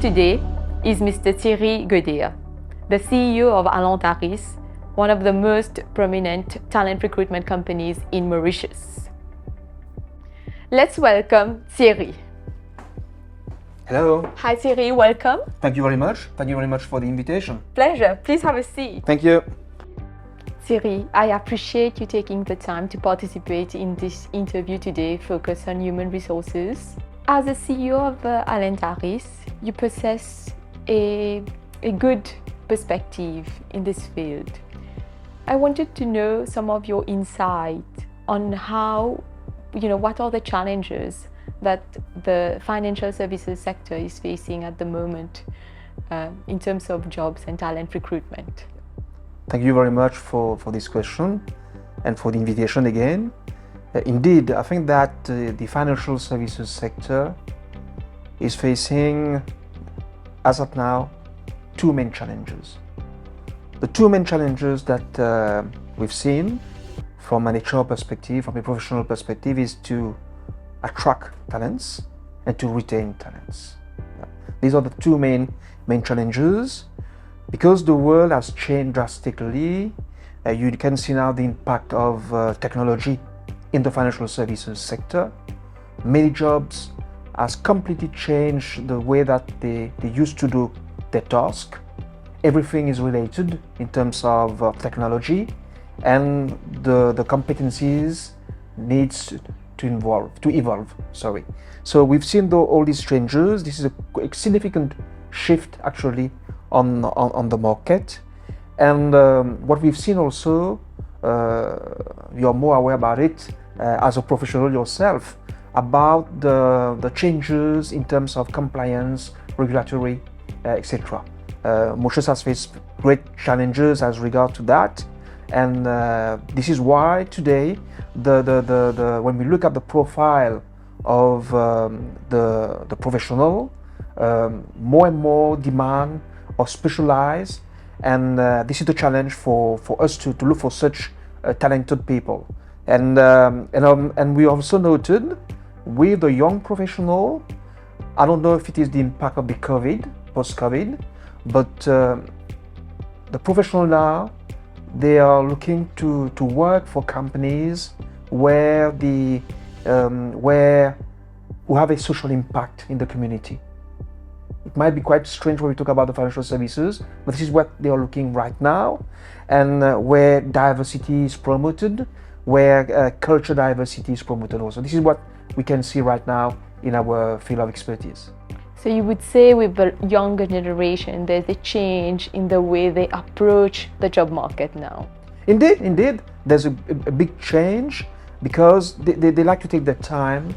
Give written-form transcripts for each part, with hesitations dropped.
today is Mr. Thierry Goder, the CEO of Alentaris, one of the most prominent talent recruitment companies in Mauritius. Let's welcome Thierry. Hello. Hi Thierry, welcome. Thank you very much. Thank you very much for the invitation. Pleasure. Please have a seat. Thank you. Thierry, I appreciate you taking the time to participate in this interview today focused on human resources. As a CEO of Alentaris, you possess a good perspective in this field. I wanted to know some of your insight on how, what are the challenges that the financial services sector is facing at the moment in terms of jobs and talent recruitment. Thank you very much for this question and for the invitation again. Indeed, I think that the financial services sector is facing, as of now, two main challenges. The two main challenges that we've seen from an HR perspective, from a professional perspective, is to attract talents and to retain talents. These are the two main challenges. Because the world has changed drastically, you can see now the impact of technology in the financial services sector. Many jobs has completely changed the way that they used to do their task. Everything is related in terms of technology, and the competencies needs to evolve. So we've seen all these changes. This is a significant shift actually on the market, and what we've seen also, you're more aware about it as a professional yourself, about the changes in terms of compliance, regulatory, etc. Mauritius has faced great challenges as regard to that, and this is why today when we look at the profile of the professional, more and more demand or specialized, and this is the challenge for us to look for such talented people. And we also noted with the young professional, I don't know if it is the impact of the post-COVID, but the professional now, they are looking to work for companies who have a social impact in the community. It might be quite strange when we talk about the financial services, but this is what they are looking right now, and where diversity is promoted, where culture diversity is promoted also. This is what we can see right now in our field of expertise. So you would say with the younger generation, there's a change in the way they approach the job market now? Indeed. There's a big change, because they like to take their time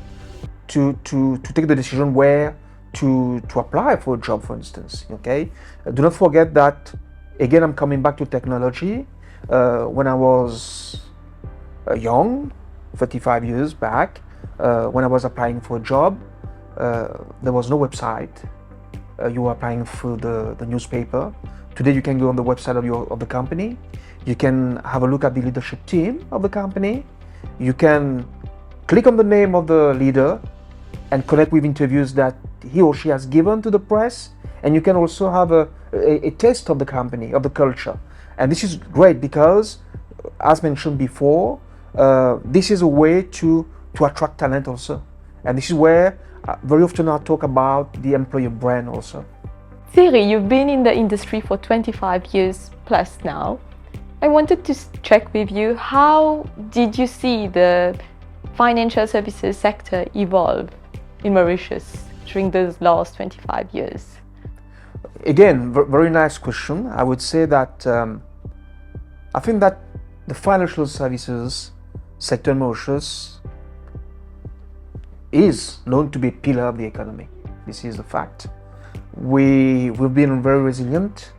to take the decision where to apply for a job, for instance. Okay, do not forget that, again, I'm coming back to technology. When I was young, 35 years back, when I was applying for a job, there was no website. You were applying through the newspaper. Today you can go on the website of the company. You can have a look at the leadership team of the company. You can click on the name of the leader and connect with interviews that he or she has given to the press, and you can also have a taste of the company, of the culture. And this is great because, as mentioned before, this is a way to attract talent also. And this is where very often I talk about the employer brand also. Thierry, you've been in the industry for 25 years plus now. I wanted to check with you, how did you see the financial services sector evolve in Mauritius during those last 25 years? Again, very nice question. I would say that I think that the financial services sector in Mauritius is known to be a pillar of the economy. This is the fact. We've been very resilient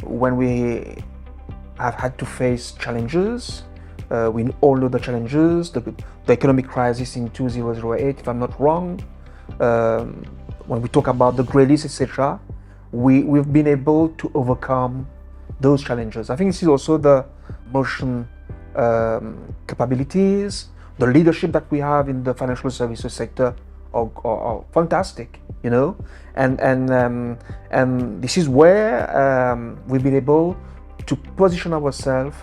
when we have had to face challenges. We all know the challenges, the economic crisis in 2008, if I'm not wrong. When we talk about the grey list, etc., we've been able to overcome those challenges. I think this is also the Mauritian capabilities, the leadership that we have in the financial services sector or fantastic, you know, and this is where we've been able to position ourselves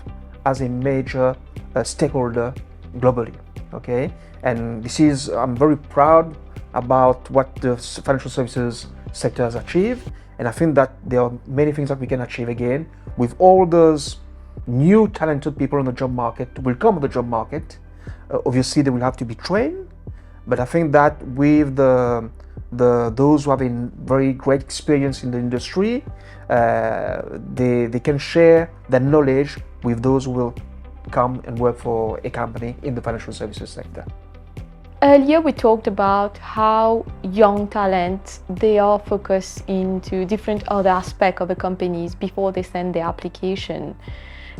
as a major stakeholder globally. Okay, and this is, I'm very proud about what the financial services sector has achieved, and I think that there are many things that we can achieve again with all those new talented people on the job market will come on the job market. Obviously they will have to be trained, but I think that with those who have a very great experience in the industry, they can share their knowledge with those who will come and work for a company in the financial services sector. Earlier we talked about how young talent, they are focused into different other aspects of the companies before they send their application.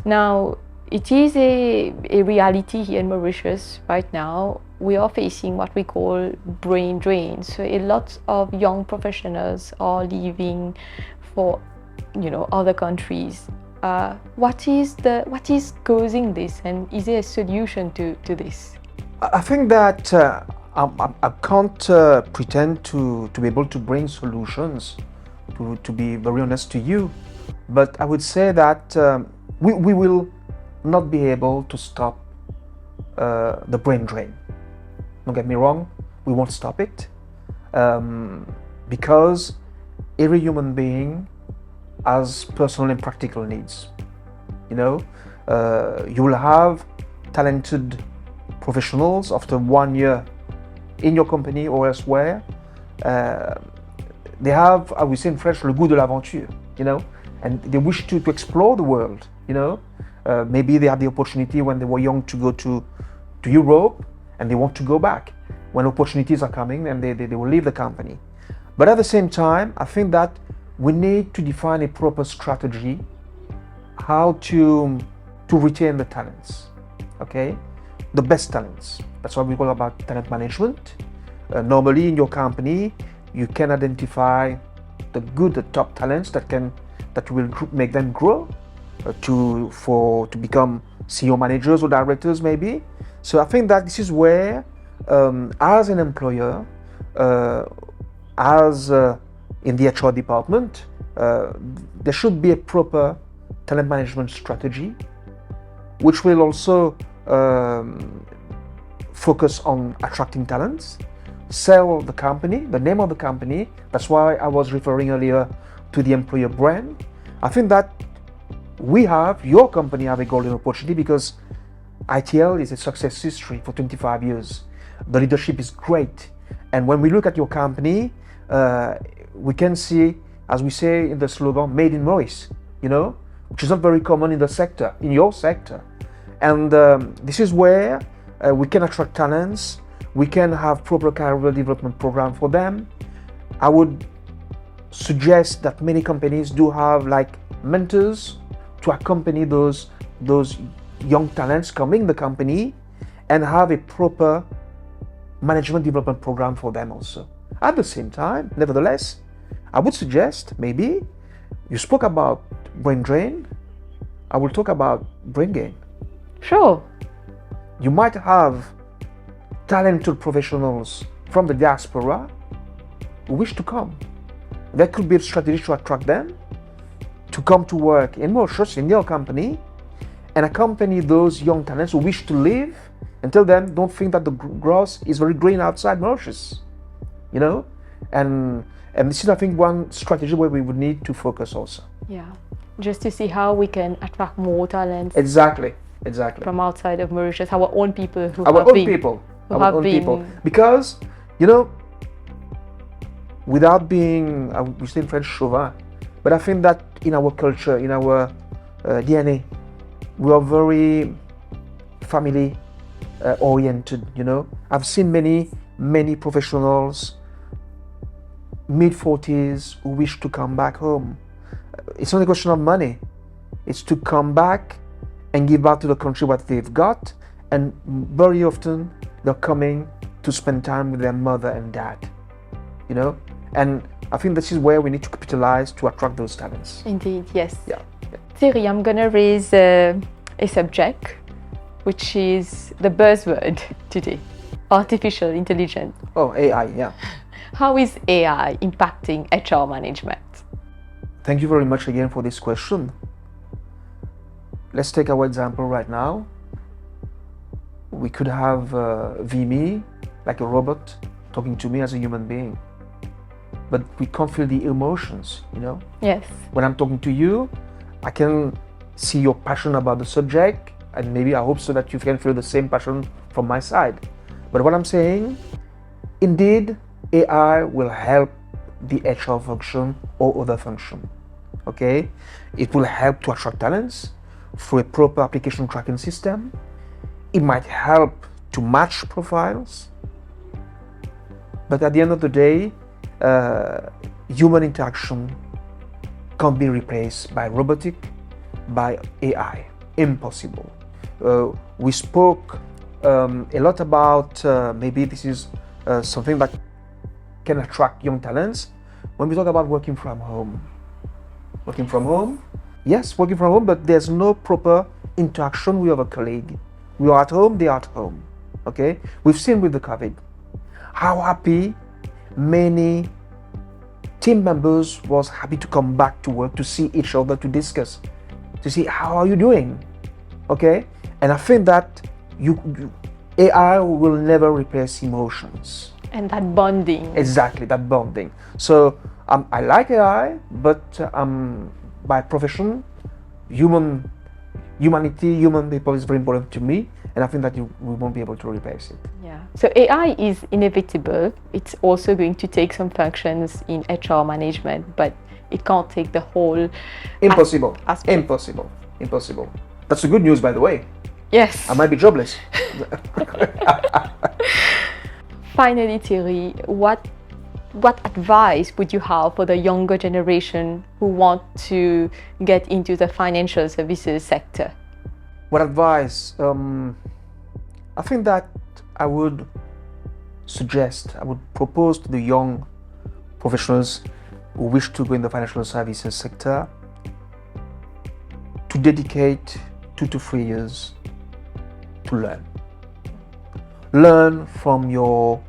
Now, it is a reality here in Mauritius right now. We are facing what we call brain drain. So a lot of young professionals are leaving for, other countries. What is causing this, and is there a solution to this? I think that I can't pretend to be able to bring solutions, to be very honest to you, but I would say that we will not be able to stop the brain drain. Don't get me wrong, we won't stop it, because every human being has personal and practical needs. You will have talented professionals after 1 year in your company or elsewhere. They have, I would say in French, le goût de l'aventure, and they wish to explore the world, maybe they had the opportunity when they were young to go to Europe, and they want to go back. When opportunities are coming, and they will leave the company. But at the same time, I think that we need to define a proper strategy how to retain the talents, okay? The best talents. That's what we call about talent management. Normally in your company, you can identify the top talents that will make them grow to become CEO managers or directors maybe. So I think that this is where, as an employer, in the HR department, there should be a proper talent management strategy, which will also focus on attracting talents, sell the company, the name of the company. That's why I was referring earlier to the employer brand. I think that your company have a golden opportunity because ITL is a success history for 25 years. The leadership is great. And when we look at your company, we can see, as we say in the slogan, made in Maurice, which is not very common in the sector, in your sector. And this is where we can attract talents, we can have proper career development program for them. I would suggest that many companies do have like mentors to accompany those young talents coming the company, and have a proper management development program for them also. At the same time, nevertheless, I would suggest maybe you spoke about brain drain, I will talk about brain gain. Sure. You might have talented professionals from the diaspora who wish to come. There could be a strategy to attract them to come to work in Mauritius, in your company, and accompany those young talents who wish to live, and tell them, don't think that the grass is very green outside Mauritius, and this is, I think, one strategy where we would need to focus also. Yeah, just to see how we can attract more talents. Exactly. From outside of Mauritius, our own people because, without being, we say in French, chauvin, but I think that in our culture, in our DNA, we are very family oriented, I've seen many professionals, mid-40s, who wish to come back home. It's not a question of money, it's to come back and give back to the country what they've got, and very often they're coming to spend time with their mother and dad, and I think this is where we need to capitalize to attract those talents. Indeed, yes. Yeah. Thierry, I'm gonna raise a subject which is the buzzword today, artificial intelligence. Oh, AI, yeah. How is AI impacting HR management? Thank you very much again for this question. Let's take our example right now. We could have Vimi, like a robot, talking to me as a human being. But we can't feel the emotions, you know? Yes. When I'm talking to you, I can see your passion about the subject, and maybe I hope so that you can feel the same passion from my side. But what I'm saying, indeed, AI will help the HR function or other function, okay? It will help to attract talents through a proper application tracking system. It might help to match profiles. But at the end of the day, human interaction can't be replaced by robotic, by AI. Impossible. We spoke a lot about maybe this is something that can attract young talents when we talk about working from home. Working from home, yes, working from home, but there's no proper interaction with our colleague. We are at home, they are at home. Okay, we've seen with the COVID how happy many team members was happy to come back to work, to see each other, to discuss, to see how are you doing. Okay, and I think that AI will never replace emotions. And that bonding. Exactly, that bonding. So I like AI, but by profession, human people is very important to me, and I think that we won't be able to replace it. Yeah. So AI is inevitable. It's also going to take some functions in HR management, but it can't take the whole. Impossible. Aspect. Impossible. That's the good news, by the way. Yes. I might be jobless. Finally, Thierry, what advice would you have for the younger generation who want to get into the financial services sector? What advice? I think that I would propose to the young professionals who wish to go in the financial services sector to dedicate 2 to 3 years to learn. Learn from your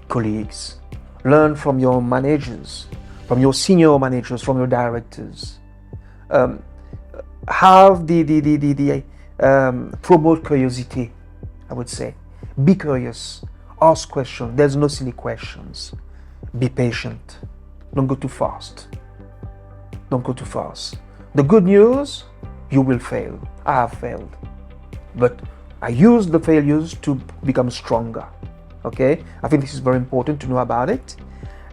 colleagues, learn from your managers, from your senior managers, from your directors. Have promote curiosity, I would say. Be curious, ask questions. There's no silly questions. Be patient. Don't go too fast. The good news, you will fail. I have failed, but I use the failures to become stronger. Okay, I think this is very important to know about it.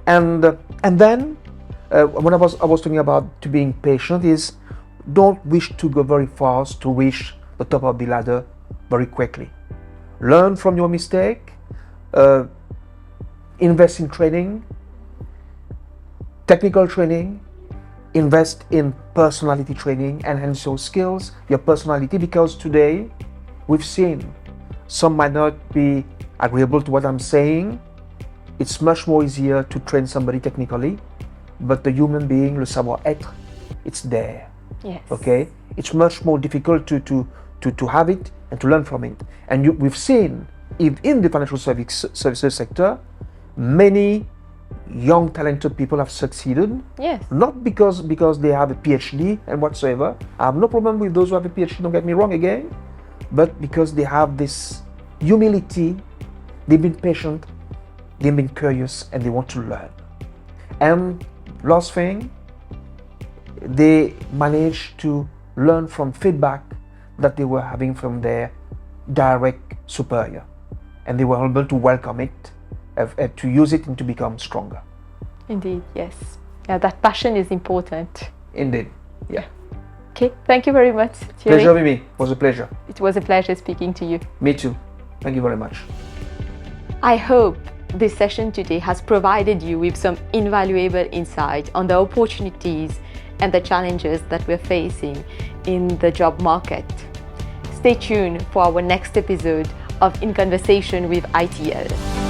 And then when I was talking about to being patient is don't wish to go very fast to reach the top of the ladder very quickly. Learn from your mistake. Invest in training, technical training. Invest in personality training, enhance your skills, your personality, because today we've seen some might not be agreeable to what I'm saying. It's much more easier to train somebody technically, but the human being, le savoir-être, it's there. Yes. Okay? It's much more difficult to have it and to learn from it. And we've seen in the financial services sector, many young talented people have succeeded. Yes. Not because they have a PhD and whatsoever. I have no problem with those who have a PhD, don't get me wrong again, but because they have this humility, they've been patient, they've been curious, and they want to learn. And last thing, they managed to learn from feedback that they were having from their direct superior, and they were able to welcome it, to use it and to become stronger. Indeed, yes. Yeah, that passion is important. Indeed, yeah. Okay, thank you very much, Thierry. Pleasure, Vimi. It was a pleasure. It was a pleasure speaking to you. Me too. Thank you very much. I hope this session today has provided you with some invaluable insight on the opportunities and the challenges that we're facing in the job market. Stay tuned for our next episode of In Conversation with ITL.